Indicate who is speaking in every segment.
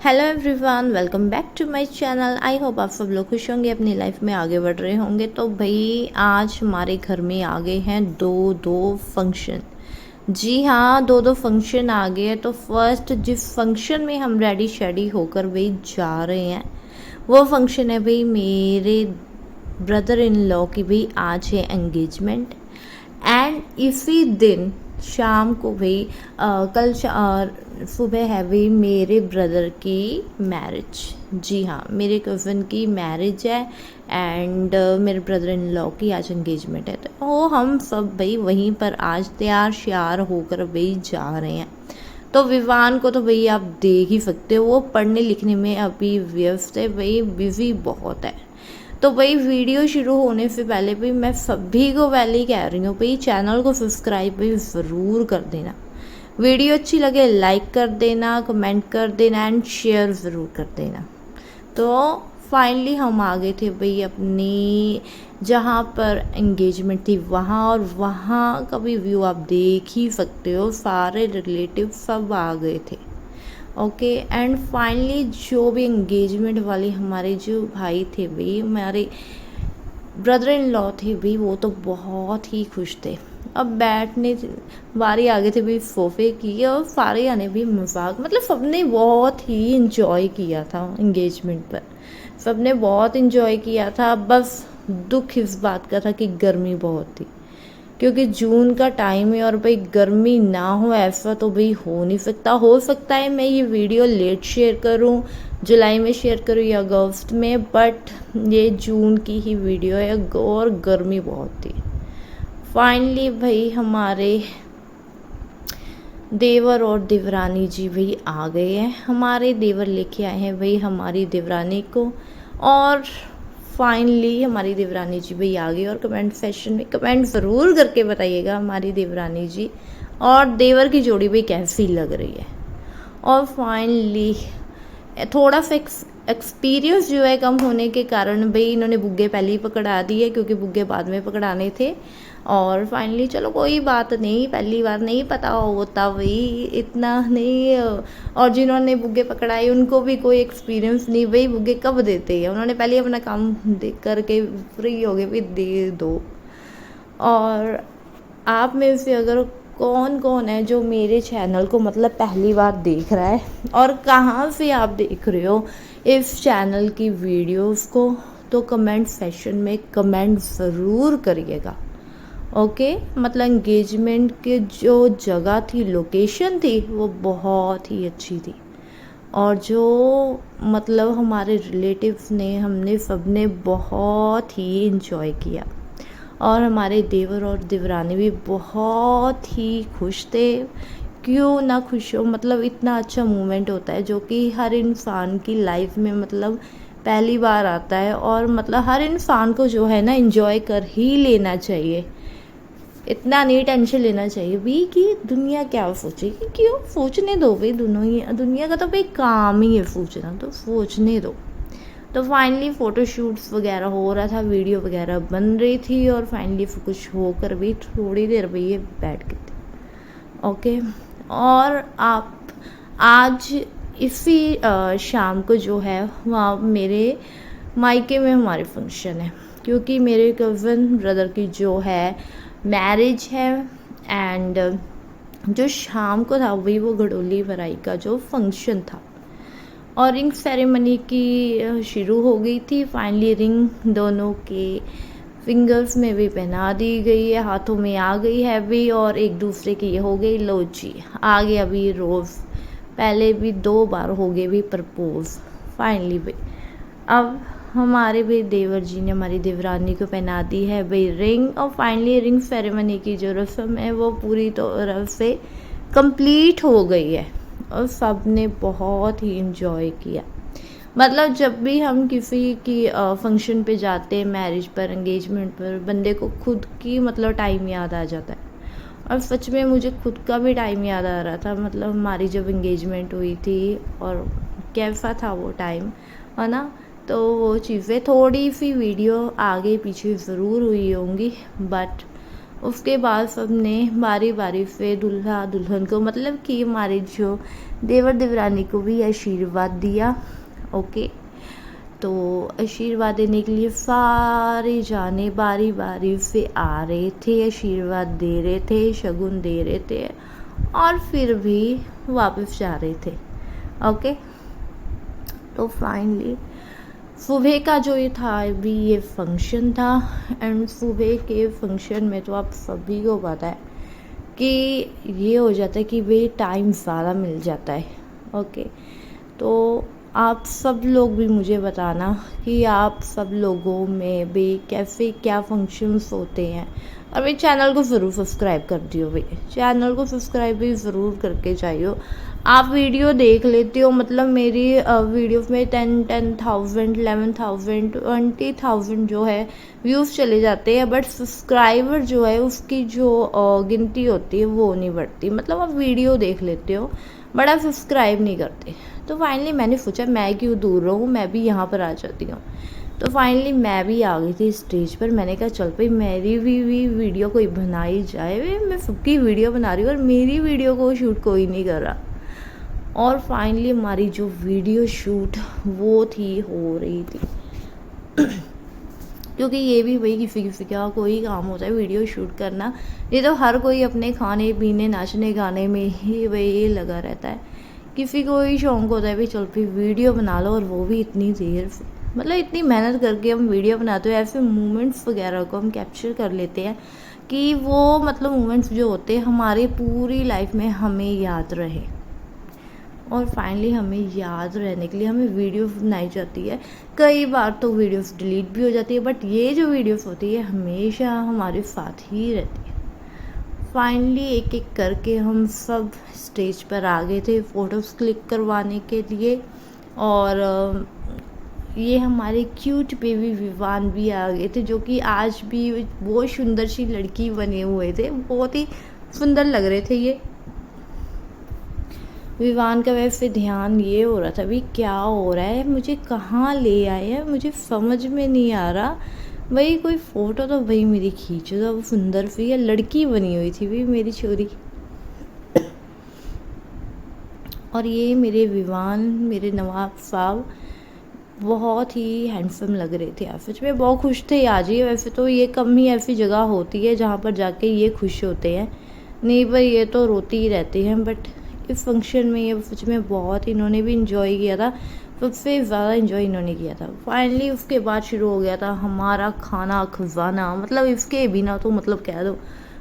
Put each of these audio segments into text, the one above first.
Speaker 1: Hello everyone, welcome back to my channel. I hope आप सब लोग खुश होंगे, अपनी लाइफ में आगे बढ़ रहे होंगे। तो भाई आज हमारे घर में आ गए हैं दो फंक्शन। जी हाँ, दो फंक्शन आ गए हैं। तो फर्स्ट जिस फंक्शन में हम रेडी शेडी होकर भाई जा रहे हैं वो फंक्शन है भाई मेरे ब्रदर इन लॉ की। भाई आज है एंगेजमेंट एंड इसी दिन शाम को भाई सुबह है भाई मेरे ब्रदर की मैरिज। जी हाँ, मेरे कज़न की मैरिज है एंड मेरे ब्रदर इन लॉ की आज एंगेजमेंट है। तो वो हम सब भाई वहीं पर आज तैयार श्यार होकर भाई जा रहे हैं। तो विवान को तो भाई आप देख ही सकते हो, वो पढ़ने लिखने में अभी व्यस्त है भाई, बिजी बहुत है। तो भाई वीडियो शुरू होने से पहले भाई मैं सभी को पहले ही कह रही हूँ भाई चैनल को सब्सक्राइब भाई ज़रूर कर देना। वीडियो अच्छी लगे लाइक कर देना, कमेंट कर देना एंड शेयर ज़रूर कर देना। तो फाइनली हम आ गए थे भाई अपनी जहाँ पर एंगेजमेंट थी वहाँ, और वहाँ का भी व्यू आप देख ही सकते हो, सारे रिलेटिव सब आ गए थे। ओके एंड फाइनली जो भी एंगेजमेंट वाले हमारे जो भाई थे भाई, हमारे ब्रदर इन लॉ थे भाई, वो तो बहुत ही खुश थे। अब बैठने बारी आ गई थी भाई सोफे की, और सारे आने भी मजाक, मतलब सबने बहुत ही इंजॉय किया था एंगेजमेंट पर। सबने बहुत इंजॉय किया था। बस दुख इस बात का था कि गर्मी बहुत थी, क्योंकि जून का टाइम है और भाई गर्मी ना हो ऐसा तो भाई हो नहीं सकता। हो सकता है मैं ये वीडियो लेट शेयर करूं, जुलाई में शेयर करूं या अगस्त में, बट ये जून की ही वीडियो है और गर्मी बहुत थी। फाइनली भाई हमारे देवर और देवरानी जी भाई आ गए हैं। हमारे देवर लेके आए हैं भाई हमारी देवरानी को, और फाइनली हमारी देवरानी जी भाई आ गई। और कमेंट सेक्शन में कमेंट ज़रूर करके बताइएगा हमारी देवरानी जी और देवर की जोड़ी भाई कैसी लग रही है। और फाइनली थोड़ा सा एक्सपीरियंस जो है कम होने के कारण भाई इन्होंने बुग्गे पहले ही पकड़ा दिए, क्योंकि बुग्गे बाद में पकड़ाने थे। और फाइनली चलो कोई बात नहीं, पहली बार नहीं पता होता भाई, इतना नहीं। और जिन्होंने बुग्गे पकड़ाए उनको भी कोई एक्सपीरियंस नहीं भाई, बुग्गे कब देते हैं, उन्होंने पहले अपना काम देख करके फ्री हो गए भाई, दे दो। और आप में से अगर कौन कौन है जो मेरे चैनल को मतलब पहली बार देख रहा है और कहाँ से आप देख रहे हो इस चैनल की वीडियोस को, तो कमेंट सेक्शन में कमेंट ज़रूर करिएगा। ओके, मतलब एंगेजमेंट के जो जगह थी, लोकेशन थी, वो बहुत ही अच्छी थी। और जो मतलब हमारे रिलेटिव्स ने, हमने सबने बहुत ही इंजॉय किया। और हमारे देवर और देवरानी भी बहुत ही खुश थे। क्यों ना खुश हो, मतलब इतना अच्छा मोमेंट होता है जो कि हर इंसान की लाइफ में मतलब पहली बार आता है, और मतलब हर इंसान को जो है ना एंजॉय कर ही लेना चाहिए। इतना नहीं टेंशन लेना चाहिए भी कि दुनिया क्या सोचेगी, क्यों सोचने दो भाई, दुनिया का तो भाई काम ही है सोचना, तो सोचने दो। तो फाइनली फ़ोटोशूट्स वगैरह हो रहा था, वीडियो वगैरह बन रही थी, और फाइनली कुछ होकर भी थोड़ी देर भाई ये बैठ गए थे। ओके, और आप आज इसी शाम को जो है वहाँ मेरे मायके में हमारे फंक्शन है, क्योंकि मेरे कज़न ब्रदर की जो है मैरिज है। एंड जो शाम को था वही वो घड़ोली भराई का जो फंक्शन था, और रिंग सेरेमनी की शुरू हो गई थी। फाइनली रिंग दोनों के फिंगर्स में भी पहना दी गई है, हाथों में आ गई है भी, और एक दूसरे की हो गई लो जी, आ गया अभी रोज़। पहले भी 2 बार हो गए भी प्रपोज। फाइनली भाई अब हमारे भाई देवर जी ने हमारी देवरानी को पहना दी है भाई रिंग, और फाइनली रिंग सेरेमनी की जो रस्म है वो पूरी तरह से कंप्लीट हो गई है, और सब ने बहुत ही इंजॉय किया। मतलब जब भी हम किसी की फंक्शन पे जाते हैं, मैरिज पर, एंगेजमेंट पर, बंदे को खुद की मतलब टाइम याद आ जाता है। और सच में मुझे खुद का भी टाइम याद आ रहा था, मतलब हमारी जब एंगेजमेंट हुई थी और कैसा था वो टाइम, है ना। तो वो चीज़ें थोड़ी सी वीडियो आगे पीछे ज़रूर हुई होंगी, बट उसके बाद सबने बारी बारी से दूल्हा दुल्हन को, मतलब कि हमारे जो देवर देवरानी को भी आशीर्वाद दिया। ओके, तो आशीर्वाद देने के लिए सारे जाने बारी बारी से आ रहे थे, आशीर्वाद दे रहे थे, शगुन दे रहे थे और फिर भी वापस जा रहे थे। ओके, तो फाइनली सुबह का जो ये था भी ये फंक्शन था। एंड सुबह के फंक्शन में तो आप सभी को पता है कि ये हो जाता है कि भाई टाइम ज़्यादा मिल जाता है। ओके, तो आप सब लोग भी मुझे बताना कि आप सब लोगों में भी कैसे क्या फंक्शंस होते हैं। और मेरे चैनल को ज़रूर सब्सक्राइब कर दियो भाई, चैनल को सब्सक्राइब भी ज़रूर करके जाइयो। आप वीडियो देख लेते हो, मतलब मेरी वीडियो में 10,000 11,000 20,000 जो है व्यूज़ चले जाते हैं, बट सब्सक्राइबर जो है उसकी जो गिनती होती है वो नहीं बढ़ती। मतलब आप वीडियो देख लेते हो बट आप सब्सक्राइब नहीं करते। तो फाइनली मैंने सोचा मैं क्यों दूर रहूँ, मैं भी यहाँ पर आ जाती हूँ। तो फाइनली मैं भी आ गई थी स्टेज पर। मैंने कहा चल भाई मेरी भी वीडियो कोई बनाई जाए। मैं सबकी वीडियो बना रही हूँ और मेरी वीडियो को शूट कोई नहीं कर रहा। और फाइनली हमारी जो वीडियो शूट वो थी हो रही थी क्योंकि ये भी भाई किसी किसी का कोई काम होता है वीडियो शूट करना। ये तो हर कोई अपने खाने पीने नाचने गाने में ही भाई लगा रहता है। किसी को ही शौक होता है भाई चल भाई वीडियो बना लो, और वो भी इतनी देर से, मतलब इतनी मेहनत करके हम वीडियो बनाते हैं। ऐसे मोमेंट्स वगैरह को हम कैप्चर कर लेते हैं कि वो मतलब मोमेंट्स जो होते हैं हमारी पूरी लाइफ में हमें याद रहे। और फाइनली हमें याद रहने के लिए हमें वीडियोस बनाई जाती है। कई बार तो वीडियोस डिलीट भी हो जाती है, बट ये जो वीडियोस होती है हमेशा हमारे साथ ही रहती है। फाइनली एक एक करके हम सब स्टेज पर आ गए थे फ़ोटोज़ क्लिक करवाने के लिए। और ये हमारे क्यूट बेबी विवान भी आ गए थे, जो कि आज भी बहुत सुंदर सी लड़की बने हुए थे, बहुत ही सुंदर लग रहे थे ये। विवान का वैसे ध्यान ये हो रहा था भी क्या हो रहा है, मुझे कहाँ ले आए हैं, मुझे समझ में नहीं आ रहा। भाई कोई फ़ोटो तो भाई मेरी खींचो, तो वो सुंदर सी लड़की बनी हुई थी भाई मेरी छोरी। और ये मेरे विवान, मेरे नवाब साहब बहुत ही हैंडसम लग रहे थे। सच में बहुत खुश थे आज ही। वैसे तो ये कम ही ऐसी जगह होती है जहाँ पर जाके ये खुश होते हैं, नहीं भाई ये तो रोती ही रहती हैं। बट इस फंक्शन में ये सच में बहुत इन्होंने भी इंजॉय किया था, सबसे ज़्यादा इंजॉय इन्होंने किया था। फाइनली उसके बाद शुरू हो गया था हमारा खाना खजाना। मतलब इसके बिना तो मतलब कह दो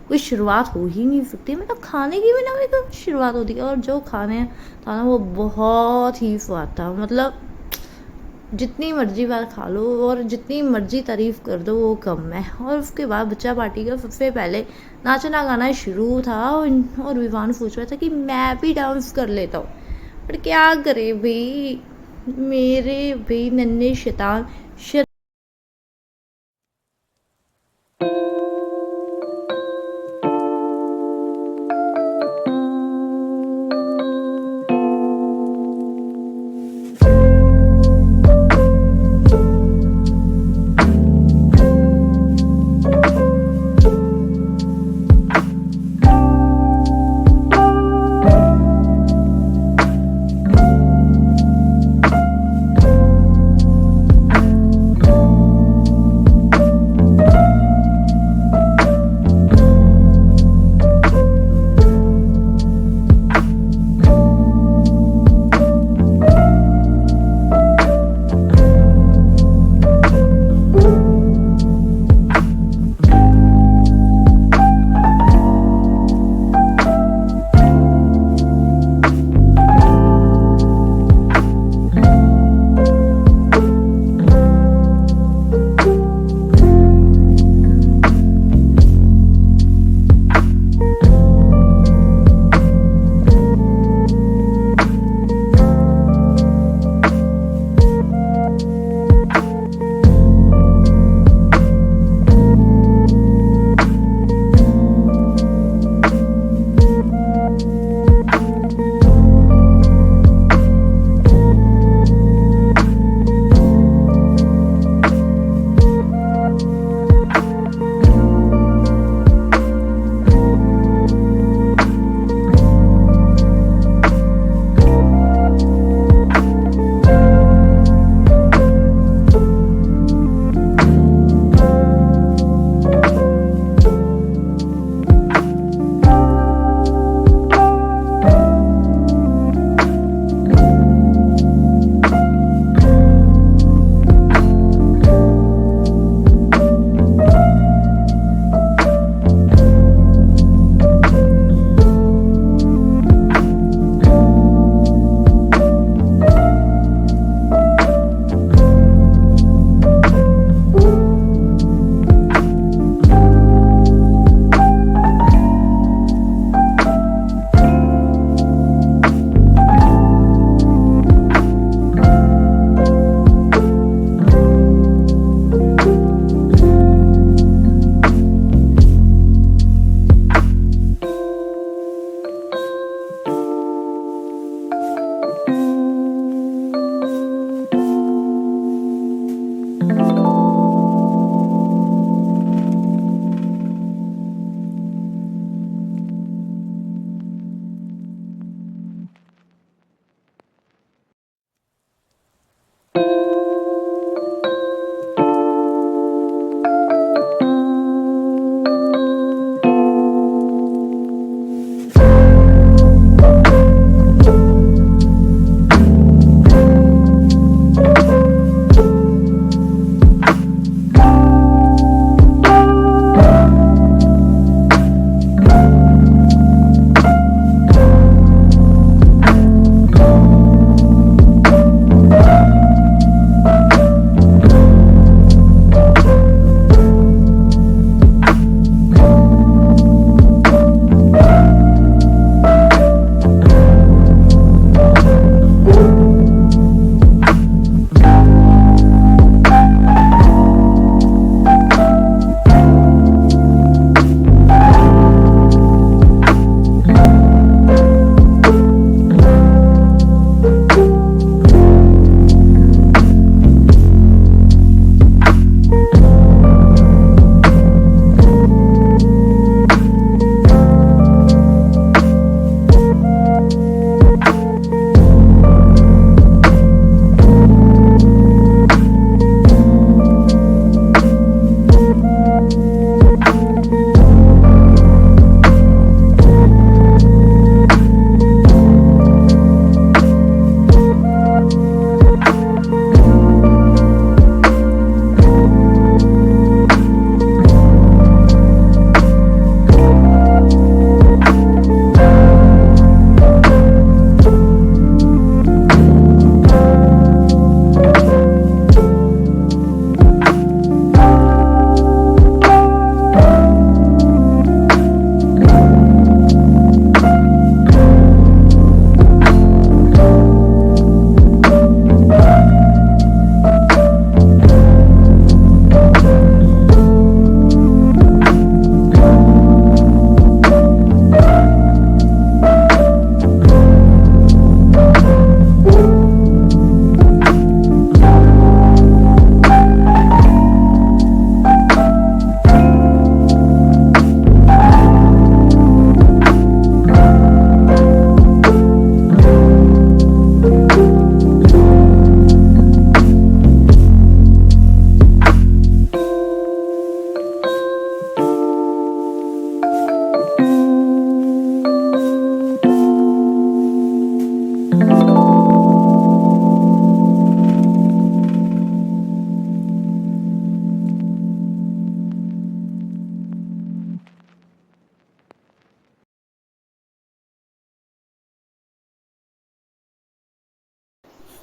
Speaker 1: कोई शुरुआत हो ही नहीं सकती। मतलब खाने के बिना भी तो शुरुआत होती है। और जो खाने था ना वो बहुत ही स्वाद था। मतलब जितनी मर्जी बार खा लो और जितनी मर्जी तारीफ़ कर दो वो कम है। और उसके बाद बच्चा पार्टी का सबसे पहले नाचना गाना शुरू था। और विवान सोच रहा था कि मैं भी डांस कर लेता हूँ, पर क्या करे भाई मेरे भाई नन्हे शैतान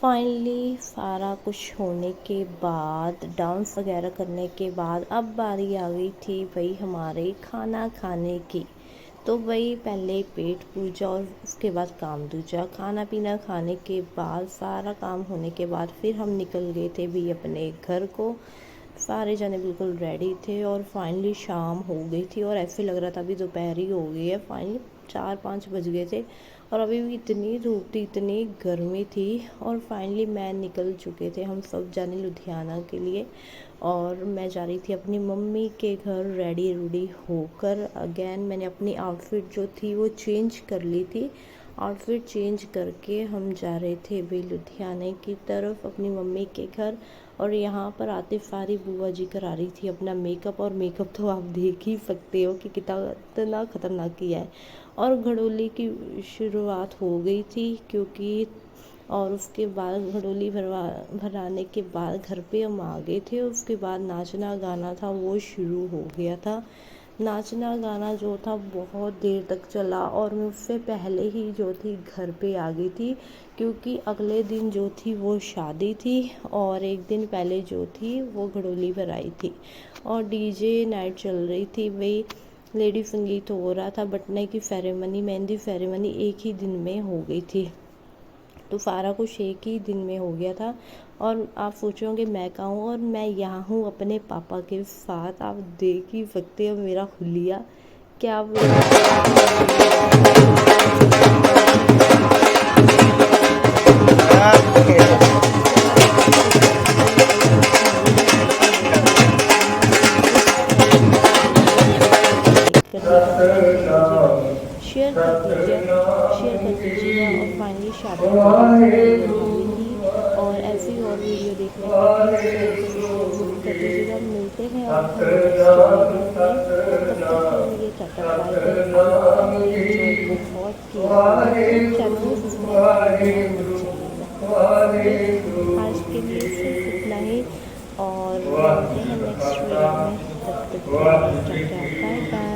Speaker 1: फाइनली सारा कुछ होने के बाद, डांस वगैरह करने के बाद, अब बारी आ गई थी भाई हमारे खाना खाने की। तो वही पहले पेट पूजा और उसके बाद काम दूजा। खाना पीना खाने के बाद, सारा काम होने के बाद फिर हम निकल गए थे भी अपने घर को। सारे जने बिल्कुल रेडी थे और फाइनली शाम हो गई थी और ऐसे लग रहा था अभी दोपहर ही हो गई है। फाइनली 4-5 बज गए थे और अभी भी इतनी धूप थी, इतनी गर्मी थी। और फाइनली मैं निकल चुके थे हम सब जाने लुधियाना के लिए और मैं जा रही थी अपनी मम्मी के घर रेडी रूडी होकर। अगेन मैंने अपनी आउटफिट जो थी वो चेंज कर ली थी। आउटफिट चेंज करके हम जा रहे थे भाई लुधियाने की तरफ अपनी मम्मी के घर। और यहाँ पर आते सारी बुआ जी करा रही थी अपना मेकअप, और मेकअप तो आप देख ही सकते हो कि कितना ख़तरनाक किया है। और घड़ोली की शुरुआत हो गई थी क्योंकि, और उसके बाद घड़ोली भराने के बाद घर पे हम आ गए थे। उसके बाद नाचना गाना था वो शुरू हो गया था। नाचना गाना जो था बहुत देर तक चला और मैं उससे पहले ही जो थी घर पे आ गई थी क्योंकि अगले दिन जो थी वो शादी थी और एक दिन पहले जो थी वो घड़ोली भराई थी। और डीजे नाइट चल रही थी भाई, लेडी संगीत हो रहा था। बटने की सेरेमनी, मेहंदी सेरेमनी एक ही दिन में हो गई थी। तो सारा कुछ एक ही दिन में हो गया था। और आप सोचोगे मैं कहाँ हूँ, और मैं यहाँ हूँ अपने पापा के साथ। आप देख ही सकते हो मेरा हुलिया क्या शेयर कर दीजिएगा। और फाइनली शादी हुई थी और ऐसी और वीडियो देखने के लिए शेयर कर दीजिएगा। मिलते हैं और हम नेक्स्ट वीडियो में, तब तक के लिए टाटा बाय बाय। एंजॉय बहुत किया, चैनल को सब्सक्राइब आज के लिए सिर्फ इतना ही और मिलते हैं नेक्स्ट वीडियो में, तब तक के लिए टाटा बाय बाय।